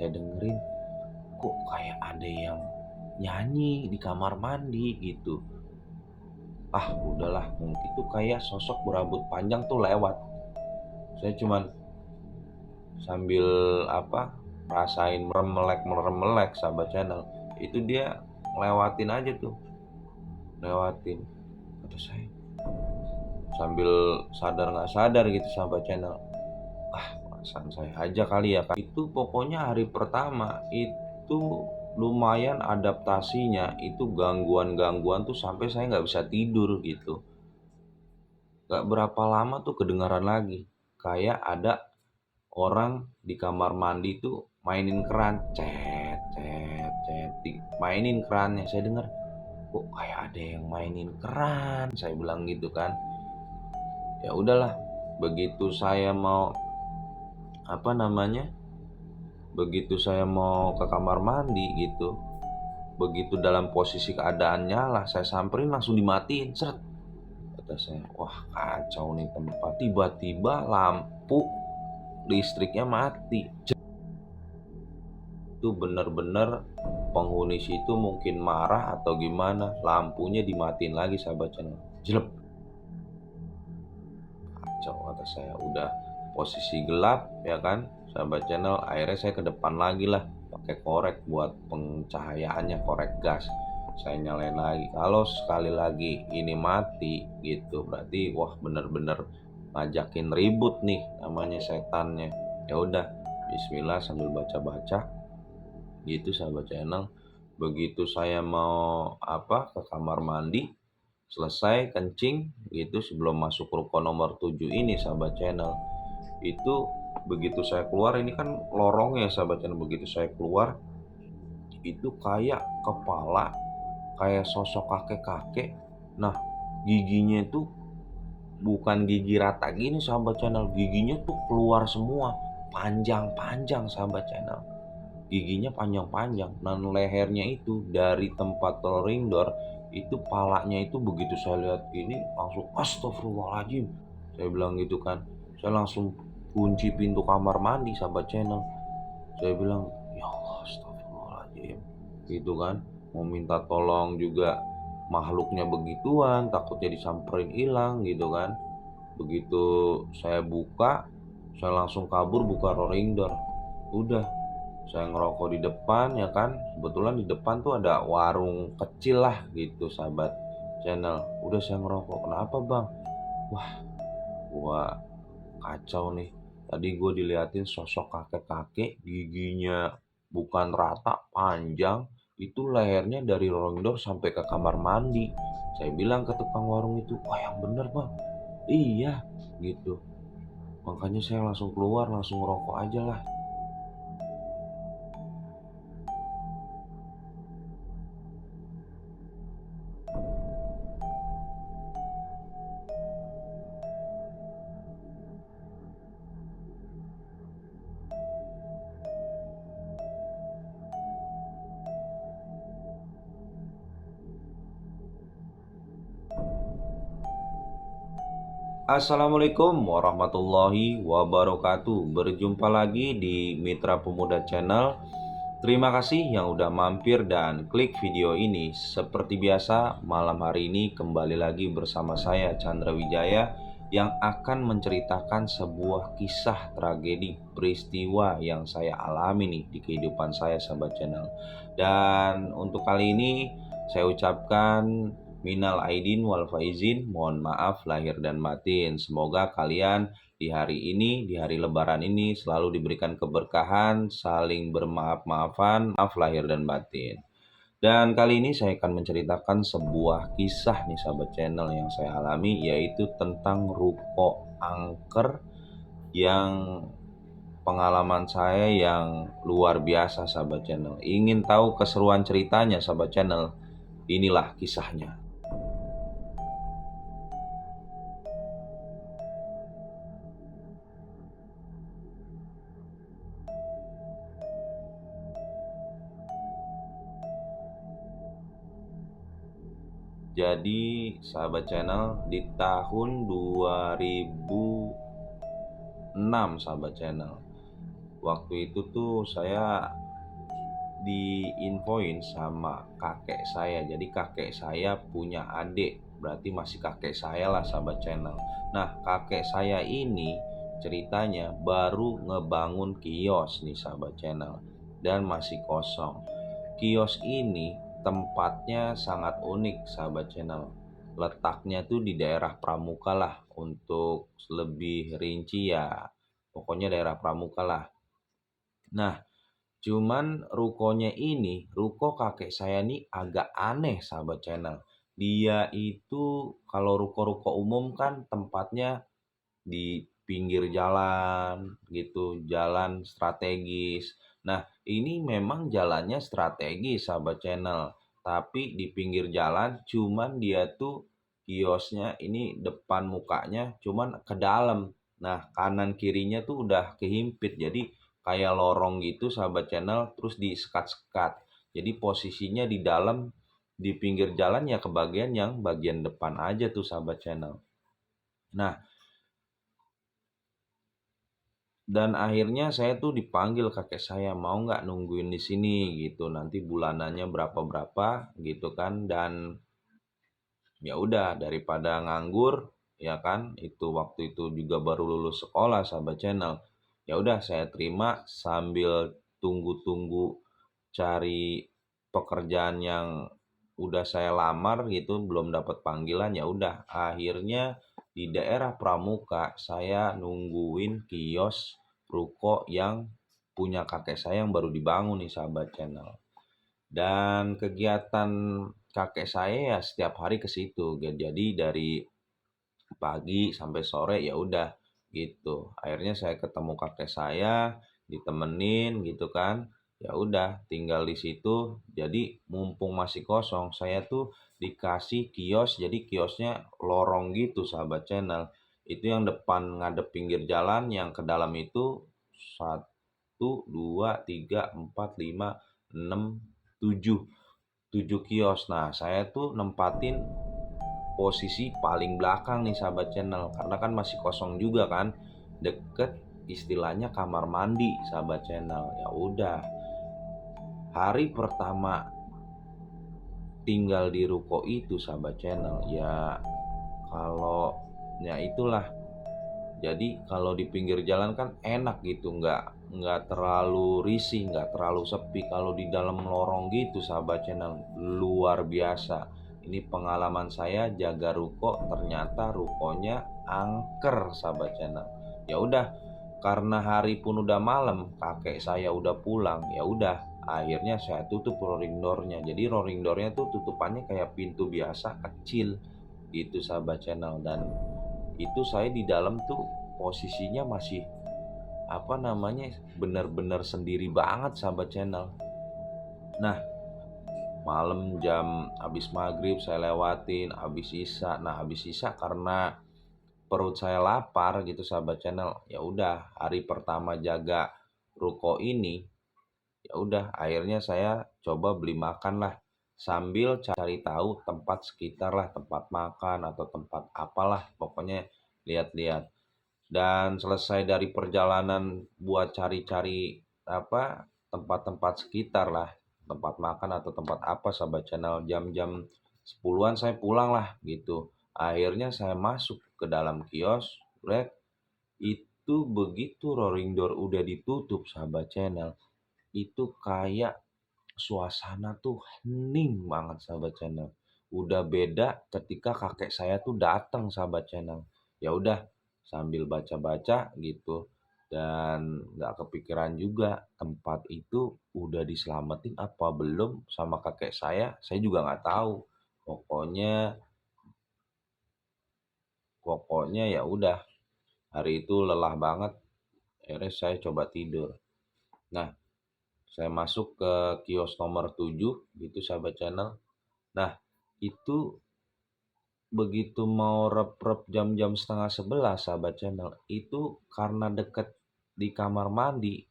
saya dengerin, kok kayak ada yang nyanyi di kamar mandi gitu. Ah udahlah, mungkin itu kayak sosok berambut panjang tuh lewat. Saya cuman sambil rasain meremelek sahabat channel. Itu dia ngelewatin aja tuh, lewatin. Kata saya sambil sadar nggak sadar gitu sahabat channel, perasaan saya aja kali ya. Itu pokoknya hari pertama itu lumayan adaptasinya, itu gangguan-gangguan tuh sampai saya nggak bisa tidur gitu. Gak berapa lama tuh kedengaran lagi kayak ada orang di kamar mandi tuh mainin keran, cet cet cet, mainin kerannya. Saya dengar, kok kayak ada yang mainin keran, saya bilang gitu kan. Ya udahlah, begitu saya mau begitu saya mau ke kamar mandi gitu, begitu dalam posisi keadaan nyala, saya samperin langsung dimatiin, seret. Kata saya, wah kacau nih tempat. Tiba-tiba lampu listriknya mati. Itu bener-bener penghuni situ mungkin marah atau gimana, lampunya dimatiin lagi sahabat channel. Jelek. Kacau kata saya, udah posisi gelap ya kan sahabat channel. Akhirnya saya ke depan lagi lah, pakai korek buat pencahayaannya, korek gas. Saya nyalain lagi. Kalau sekali lagi ini mati gitu, berarti wah bener-bener ngajakin ribut nih namanya setannya. Ya udah, bismillah sambil baca-baca gitu sahabat channel. Begitu saya mau ke kamar mandi, selesai kencing gitu sebelum masuk ruko nomor 7 ini sahabat channel. Itu begitu saya keluar, ini kan lorongnya sahabat channel, begitu saya keluar itu kayak kepala, kayak sosok kakek-kakek. Nah, giginya itu bukan gigi rata gini sahabat channel, giginya tuh keluar semua, panjang-panjang sahabat channel. Giginya panjang-panjang, dan lehernya itu dari tempat rolling door itu, palanya itu begitu saya lihat ini langsung astagfirullahaladzim, saya bilang gitu kan. Saya langsung kunci pintu kamar mandi sahabat channel. Saya bilang, ya Allah astagfirullahaladzim gitu kan. Mau minta tolong juga makhluknya begituan, takutnya disamperin hilang gitu kan. Begitu saya buka, saya langsung kabur buka rolling door. Udah, saya ngerokok di depan ya kan. Kebetulan di depan tuh ada warung kecil lah gitu sahabat channel. Udah saya ngerokok. Kenapa bang? Wah kacau nih. Tadi gue diliatin sosok kakek-kakek, giginya bukan rata, panjang. Itu lehernya dari rolling door sampai ke kamar mandi. Saya bilang ke tukang warung itu, wah yang bener bang. Iya gitu. Makanya saya langsung keluar, langsung ngerokok aja lah. Assalamualaikum warahmatullahi wabarakatuh. Berjumpa lagi di Mitra Pemuda Channel. Terima kasih yang udah mampir dan klik video ini. Seperti biasa, malam hari ini kembali lagi bersama saya Chandra Wijaya yang akan menceritakan sebuah kisah tragedi peristiwa yang saya alami nih di kehidupan saya sahabat channel. Dan untuk kali ini saya ucapkan minal aidin wal faizin, mohon maaf lahir dan batin. Semoga kalian di hari ini, di hari lebaran ini selalu diberikan keberkahan, saling bermaaf-maafan, maaf lahir dan batin. Dan kali ini saya akan menceritakan sebuah kisah nih sahabat channel yang saya alami, yaitu tentang ruko angker yang pengalaman saya yang luar biasa sahabat channel. Ingin tahu keseruan ceritanya sahabat channel? Inilah kisahnya. Jadi sahabat channel, di tahun 2006 sahabat channel, waktu itu tuh saya diinfoin sama kakek saya. Jadi kakek saya punya adik, berarti masih kakek saya lah sahabat channel. Nah, kakek saya ini ceritanya baru ngebangun kios nih sahabat channel, dan masih kosong. Kios ini tempatnya sangat unik sahabat channel. Letaknya tuh di daerah Pramuka lah, untuk lebih rinci ya. Pokoknya daerah Pramuka lah. Nah, cuman rukonya ini, ruko kakek saya ini agak aneh sahabat channel. Dia itu kalau ruko-ruko umum kan tempatnya di pinggir jalan gitu, jalan strategis. Nah, ini memang jalannya strategis sahabat channel, tapi di pinggir jalan, cuman dia tuh kiosnya ini depan mukanya cuman ke dalam. Nah, kanan kirinya tuh udah kehimpit, jadi kayak lorong gitu sahabat channel, terus disekat-sekat. Jadi posisinya di dalam, di pinggir jalan ya, kebagian yang bagian depan aja tuh sahabat channel. Nah, dan akhirnya saya tuh dipanggil kakek saya, mau nggak nungguin di sini gitu, nanti bulanannya berapa berapa gitu kan. Dan ya udah, daripada nganggur ya kan, itu waktu itu juga baru lulus sekolah sahabat channel. Ya udah, saya terima sambil tunggu-tunggu cari pekerjaan yang udah saya lamar gitu, belum dapat panggilan. Ya udah, akhirnya di daerah Pramuka saya nungguin kios ruko yang punya kakek saya yang baru dibangun nih sahabat channel. Dan kegiatan kakek saya ya setiap hari ke situ. Jadi dari pagi sampai sore ya udah gitu. Akhirnya saya ketemu kakek saya, ditemenin gitu kan. Ya udah, tinggal di situ. Jadi mumpung masih kosong, saya tuh dikasih kios. Jadi kiosnya lorong gitu sahabat channel. Itu yang depan ngadep pinggir jalan, yang ke dalam itu 1, 2, 3, 4, 5, 6, 7 kios. Nah, saya tuh nempatin posisi paling belakang nih sahabat channel, karena kan masih kosong juga kan, deket istilahnya kamar mandi sahabat channel. Ya udah, hari pertama tinggal di ruko itu sahabat channel, ya kalau ya itulah. Jadi kalau di pinggir jalan kan enak gitu, nggak terlalu risih, nggak terlalu sepi. Kalau di dalam lorong gitu sahabat channel, luar biasa. Ini pengalaman saya jaga ruko, ternyata rukonya angker sahabat channel. Ya udah, karena hari pun udah malam, kakek saya udah pulang. Ya udah, akhirnya saya tutup rolling door-nya. Jadi rolling door-nya tuh tutupannya kayak pintu biasa kecil gitu sahabat channel. Dan itu saya di dalam tuh posisinya masih apa namanya, benar-benar sendiri banget sahabat channel. Nah, malam jam habis maghrib saya lewatin, habis isya. Nah, habis isya karena perut saya lapar gitu sahabat channel, ya udah, hari pertama jaga ruko ini, ya udah akhirnya saya coba beli makan lah, sambil cari tahu tempat sekitar lah, tempat makan atau tempat apalah, pokoknya lihat-lihat. Dan selesai dari perjalanan buat cari-cari apa, tempat-tempat sekitar lah, tempat makan atau tempat apa sahabat channel, jam-jam 10-an saya pulang lah gitu. Akhirnya saya masuk ke dalam kios, Brek. Itu begitu rolling door udah ditutup sahabat channel, itu kayak suasana tuh hening banget sahabat channel. Udah beda ketika kakek saya tuh datang sahabat channel. Ya udah, sambil baca-baca gitu, dan nggak kepikiran juga tempat itu udah diselamatin apa belum sama kakek saya juga nggak tahu. Pokoknya pokoknya ya udah, hari itu lelah banget. Akhirnya saya coba tidur. Nah, saya masuk ke kios nomor 7 gitu sahabat channel. Nah, itu begitu mau rep-rep jam-jam setengah 11 sahabat channel, itu karena deket di kamar mandi,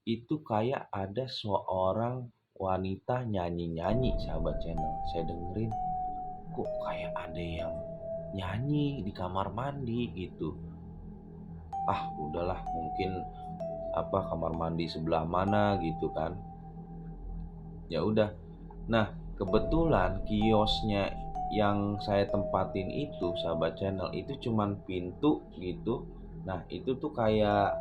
itu kayak ada seorang wanita nyanyi-nyanyi sahabat channel. Saya dengerin, kok kayak ada yang nyanyi di kamar mandi gitu. Ah, udahlah, mungkin kamar mandi sebelah mana gitu kan. Ya udah. Nah, kebetulan kiosnya yang saya tempatin itu, sahabat channel, itu cuman pintu gitu. Nah, itu tuh kayak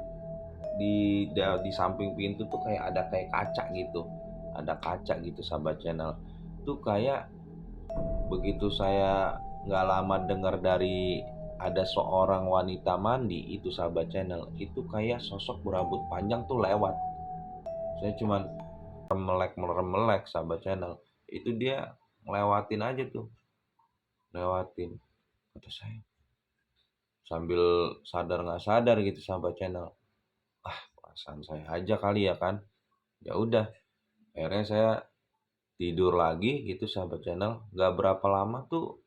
di samping pintu tuh kayak ada kayak kaca gitu. Ada kaca gitu, sahabat channel. Tuh kayak begitu saya nggak lama dengar dari ada seorang wanita mandi itu, sahabat channel, itu kayak sosok berambut panjang tuh lewat. Saya cuman melek sahabat channel, itu dia ngelewatin aja tuh, lewatin. Kata saya sambil sadar nggak sadar gitu, sahabat channel, perasaan saya aja kali ya kan. Ya udah, akhirnya saya tidur lagi gitu, sahabat channel. Nggak berapa lama tuh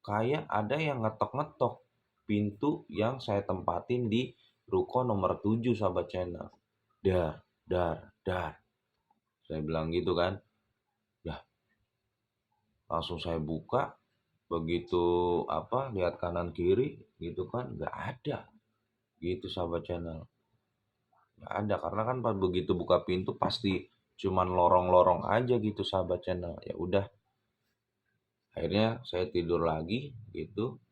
kayak ada yang ngetok-ngetok pintu yang saya tempatin di ruko nomor 7, sahabat channel. Dar, dar, dar. Saya bilang gitu kan. Ya, langsung saya buka. Begitu lihat kanan kiri gitu kan, nggak ada gitu, sahabat channel. Nggak ada, karena kan pas begitu buka pintu pasti cuman lorong-lorong aja gitu, sahabat channel. Ya udah, akhirnya saya tidur lagi gitu.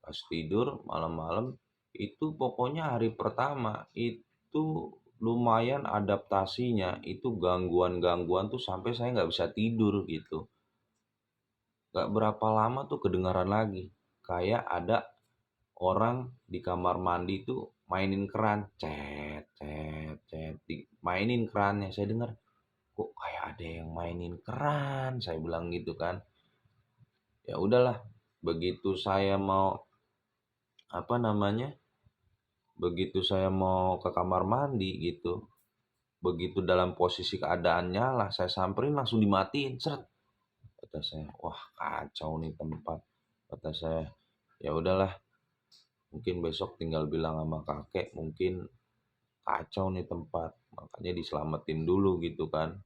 Pas tidur malam-malam itu, pokoknya hari pertama itu lumayan adaptasinya, itu gangguan-gangguan tuh sampai saya nggak bisa tidur gitu. Nggak berapa lama tuh kedengaran lagi kayak ada orang di kamar mandi tuh mainin keran, cet cet cet, mainin kerannya. Saya dengar, kok kayak ada yang mainin keran, saya bilang gitu kan. Ya udahlah, begitu saya mau apa namanya begitu saya mau ke kamar mandi gitu, begitu dalam posisi keadaan nyala, saya samperin langsung dimatiin, seret. Kata saya, wah kacau nih tempat. Kata saya, ya udahlah, mungkin besok tinggal bilang sama kakek, mungkin kacau nih tempat, makanya diselamatin dulu gitu kan.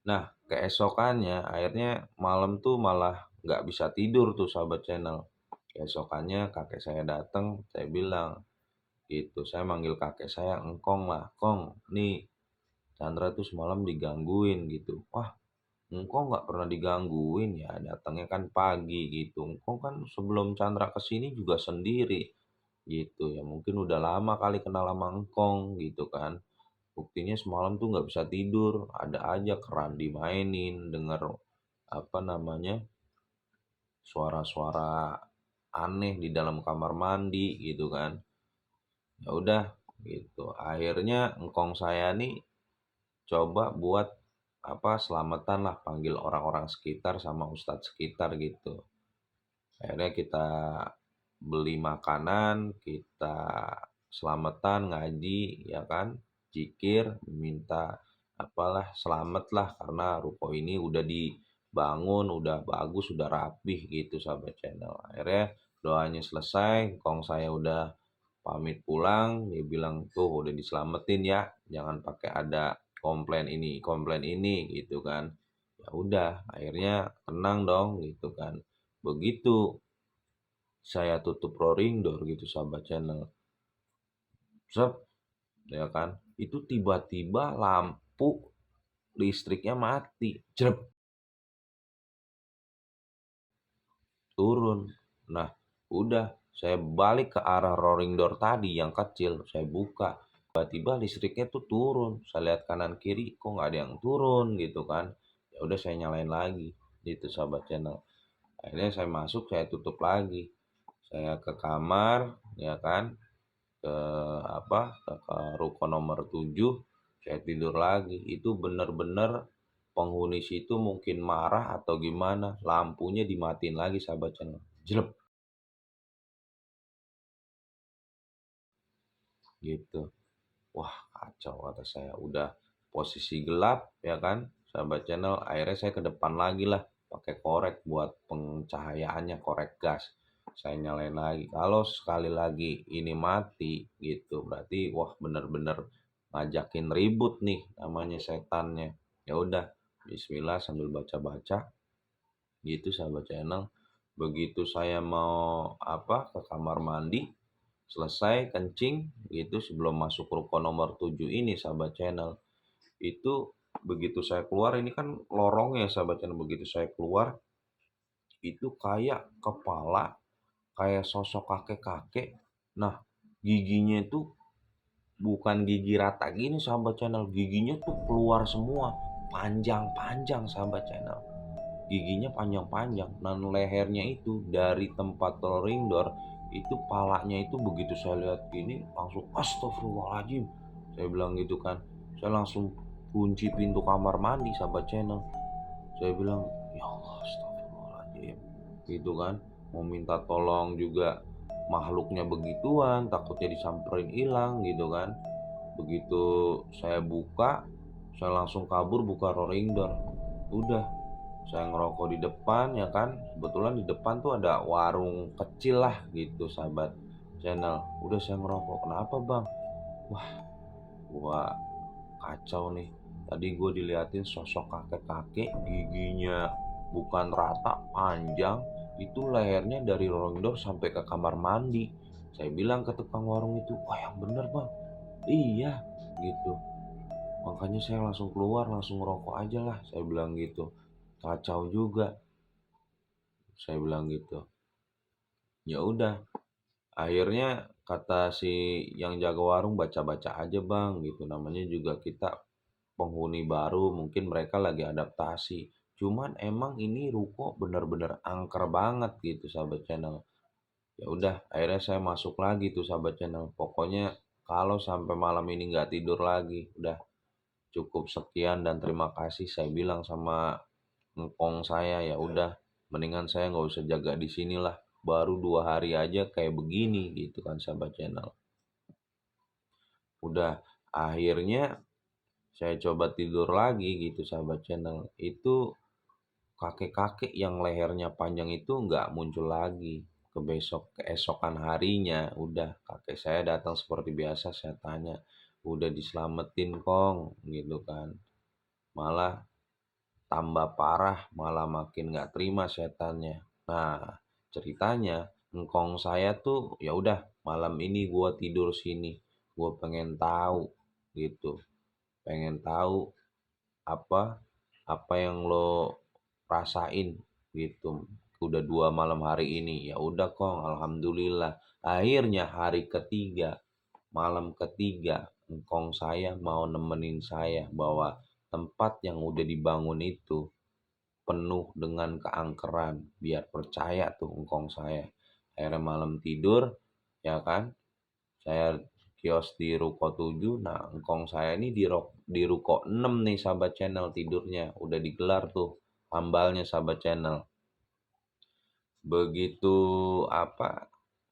Nah, keesokannya akhirnya malam tuh malah nggak bisa tidur tuh, sahabat channel. Keesokannya kakek saya datang, saya bilang gitu, saya manggil kakek saya engkong lah, kong nih Chandra tuh semalam digangguin gitu. Wah, engkong nggak pernah digangguin, ya datangnya kan pagi gitu. Engkong kan sebelum Chandra kesini juga sendiri gitu, ya mungkin udah lama kali kenal sama engkong gitu kan. Buktinya semalam tuh nggak bisa tidur, ada aja keran dimainin, denger suara-suara aneh di dalam kamar mandi gitu kan. Ya udah gitu. Akhirnya engkong saya nih coba buat selamatan lah, panggil orang-orang sekitar sama ustadz sekitar gitu. Akhirnya kita beli makanan, kita selamatan ngaji ya kan, zikir, minta apalah selamat lah, karena ruko ini udah dibangun, udah bagus, udah rapih gitu, sahabat channel. Akhirnya doanya selesai, kong saya udah pamit pulang, dia bilang tuh udah diselamatin ya, jangan pakai ada komplain ini gitu kan. Ya udah, akhirnya tenang dong gitu kan. Begitu saya tutup rolling door gitu, sahabat channel, sep, ya kan, itu tiba-tiba lampu listriknya mati, jrep, turun. Nah, udah, saya balik ke arah rolling door tadi yang kecil, saya buka, tiba-tiba listriknya tuh turun. Saya lihat kanan kiri, kok nggak ada yang turun gitu kan. Ya udah, saya nyalain lagi gitu, sahabat channel. Akhirnya saya masuk, saya tutup lagi, saya ke kamar ya kan, ke ke ruko nomor 7, saya tidur lagi. Itu bener-bener penghuni situ mungkin marah atau gimana, lampunya dimatiin lagi, sahabat channel, jelek gitu. Wah kacau, kata saya, udah posisi gelap ya kan, sahabat channel. Akhirnya saya ke depan lagi lah, pakai korek buat pencahayaannya, korek gas. Saya nyalain lagi. Kalau sekali lagi ini mati gitu, berarti wah bener-bener ngajakin ribut nih namanya setannya. Ya udah, bismillah sambil baca-baca gitu, sahabat channel. Begitu saya mau ke kamar mandi, selesai kencing gitu sebelum masuk ruko nomor 7 ini sahabat channel. Itu begitu saya keluar, ini kan lorongnya sahabat channel, begitu saya keluar itu kayak kepala, kayak sosok kakek-kakek. Nah, giginya itu bukan gigi rata gini sahabat channel, giginya tuh keluar semua, panjang-panjang sahabat channel. Giginya panjang-panjang dan lehernya itu dari tempat rolling door itu, palanya itu begitu saya lihat ini langsung astagfirullahaladzim, saya bilang gitu kan. Saya langsung kunci pintu kamar mandi sahabat channel. Saya bilang ya Allah astagfirullahaladzim gitu kan, mau minta tolong juga makhluknya begituan, takutnya disamperin hilang gitu kan. Begitu saya buka, saya langsung kabur buka rolling door. Udah, saya ngerokok di depan ya kan. Kebetulan di depan tuh ada warung kecil lah gitu sahabat channel. Udah saya ngerokok. Kenapa bang? Wah, gua kacau nih. Tadi gue diliatin sosok kakek-kakek, giginya bukan rata, panjang. Itu lehernya dari rolling door sampai ke kamar mandi. Saya bilang ke tukang warung itu, wah yang bener bang. Iya gitu. Makanya saya langsung keluar, langsung ngerokok aja lah. Saya bilang gitu. Kacau juga. Saya bilang gitu. Ya udah, akhirnya kata si yang jaga warung, baca-baca aja bang gitu. Namanya juga kita penghuni baru, mungkin mereka lagi adaptasi. Cuman emang ini ruko bener-bener angker banget gitu sahabat channel. Ya udah, akhirnya saya masuk lagi tuh sahabat channel. Pokoknya kalau sampai malam ini nggak tidur lagi, udah cukup sekian dan terima kasih saya bilang sama ngkong saya. Ya udah, mendingan saya nggak usah jaga di sini lah. Baru 2 hari aja kayak begini gitu kan sahabat channel. Udah, akhirnya saya coba tidur lagi gitu sahabat channel. Itu kakek-kakek yang lehernya panjang itu nggak muncul lagi. Keesokan harinya udah kakek saya datang seperti biasa, saya tanya, udah diselamatin kong gitu kan. Malah tambah parah, malah makin nggak terima setannya. Nah, ceritanya engkong saya tuh ya udah, malam ini gua tidur sini. Gua pengen tahu gitu. Pengen tahu apa apa yang lo rasain gitu. Udah 2 malam hari ini. Ya udah kong, alhamdulillah. Akhirnya hari ketiga, malam ketiga, engkong saya mau nemenin saya bahwa tempat yang udah dibangun itu penuh dengan keangkeran, biar percaya tuh engkong saya. Akhirnya malam tidur ya kan, saya kios di ruko 7. Nah engkong saya ini di ruko 6 nih sahabat channel, tidurnya udah digelar tuh ambalnya sahabat channel. Begitu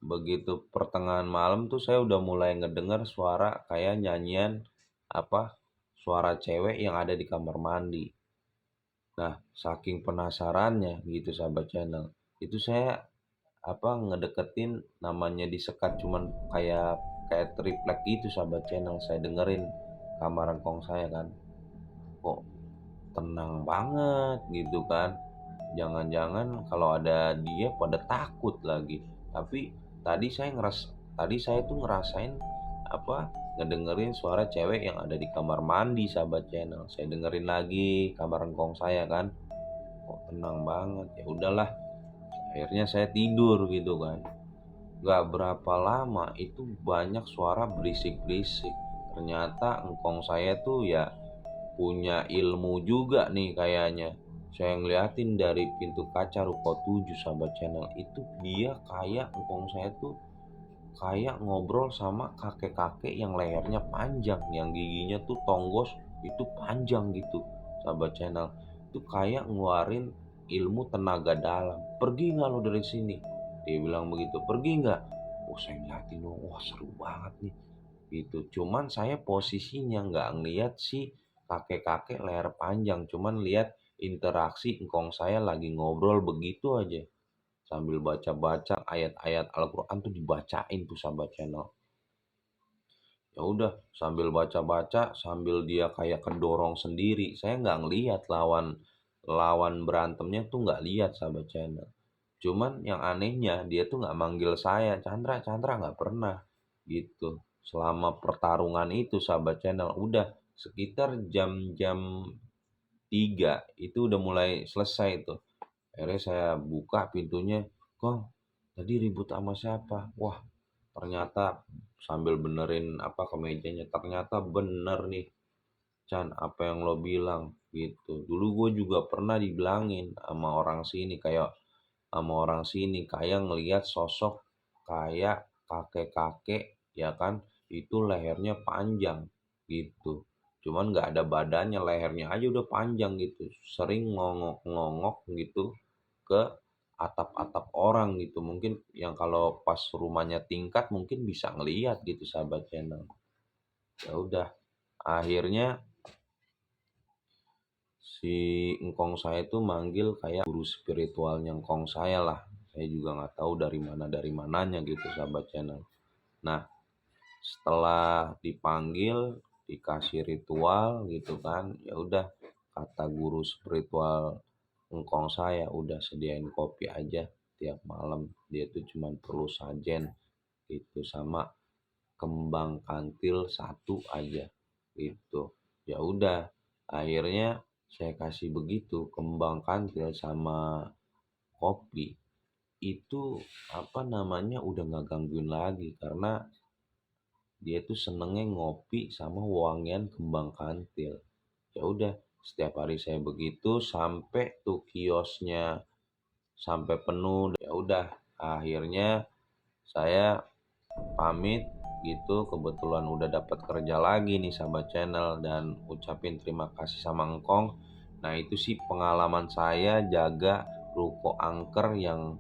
begitu pertengahan malam tuh saya udah mulai ngedengar suara kayak nyanyian, suara cewek yang ada di kamar mandi. Nah, saking penasarannya gitu sahabat channel, itu saya ngedeketin, namanya disekat cuman kayak kayak triplek gitu sahabat channel. Saya dengerin kamar kong saya kan, kok tenang banget gitu kan. Jangan-jangan kalau ada dia pada takut lagi. Tapi tadi saya tuh ngerasain apa ngedengerin suara cewek yang ada di kamar mandi sahabat channel. Saya dengerin lagi kamar kong saya kan, kok tenang banget. Ya udahlah, akhirnya saya tidur gitu kan. Gak berapa lama itu banyak suara berisik-berisik. Ternyata engkong saya tuh ya punya ilmu juga nih kayaknya. Saya ngeliatin dari pintu kaca ruko 7 sahabat channel, itu dia kayak engkong saya tuh kayak ngobrol sama kakek-kakek yang lehernya panjang, yang giginya tuh tonggos, itu panjang gitu sahabat channel. Itu kayak ngeluarin ilmu tenaga dalam. Pergi nggak lo dari sini, dia bilang begitu. Pergi nggak? Oh saya ngeliatin dong, wah seru banget nih gitu. Cuman saya posisinya nggak ngeliat si kakek-kakek leher panjang, cuman lihat interaksi engkong saya lagi ngobrol begitu aja sambil baca-baca ayat-ayat Al-Quran tuh, dibacain tuh sahabat channel. Ya udah, sambil baca-baca sambil dia kayak kedorong sendiri. Saya nggak ngeliat lawan lawan berantemnya tuh, nggak lihat sahabat channel. Cuman yang anehnya dia tuh nggak manggil saya Chandra Chandra, nggak pernah. gitu. Selama pertarungan itu sahabat channel, udah sekitar jam-jam 3 itu udah mulai selesai tuh. Akhirnya saya buka pintunya, "Kong, tadi ribut sama siapa?" Wah, ternyata sambil benerin apa kemejanya, ternyata bener nih, Chan, apa yang lo bilang gitu. Dulu gue juga pernah dibilangin sama orang sini kayak ngelihat sosok kayak kakek-kakek, ya kan, itu lehernya panjang gitu. Cuman nggak ada badannya, lehernya aja udah panjang gitu. Sering ngongok-ngongok gitu ke atap-atap orang gitu. Mungkin yang kalau pas rumahnya tingkat mungkin bisa ngelihat gitu sahabat channel. Ya udah, akhirnya si engkong saya itu manggil kayak guru spiritualnya engkong saya lah. Saya juga nggak tahu dari mananya gitu sahabat channel. Nah, setelah dipanggil, dikasih ritual gitu kan, ya udah, kata guru spiritual engkong saya, udah sediain kopi aja tiap malam. Dia tuh cuman perlu sajen gitu sama kembang kantil satu aja gitu. Ya udah, akhirnya saya kasih begitu kembang kantil sama kopi. Itu apa namanya, udah nggak gangguin lagi karena dia tuh senengnya ngopi sama wangian kembang kantil. Ya udah, setiap hari saya begitu sampai tuh kiosnya sampai penuh. Ya udah, akhirnya saya pamit gitu, kebetulan udah dapat kerja lagi nih sahabat channel, dan ucapin terima kasih sama engkong. Nah, itu sih pengalaman saya jaga ruko angker yang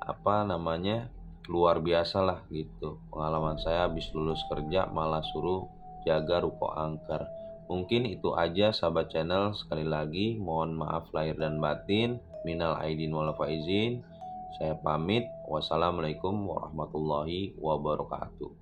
apa namanya, luar biasa lah gitu. Pengalaman saya habis lulus kerja malah suruh jaga ruko angker. Mungkin itu aja sahabat channel, sekali lagi mohon maaf lahir dan batin, minal aidin wal faizin. Saya pamit. Wassalamualaikum warahmatullahi wabarakatuh.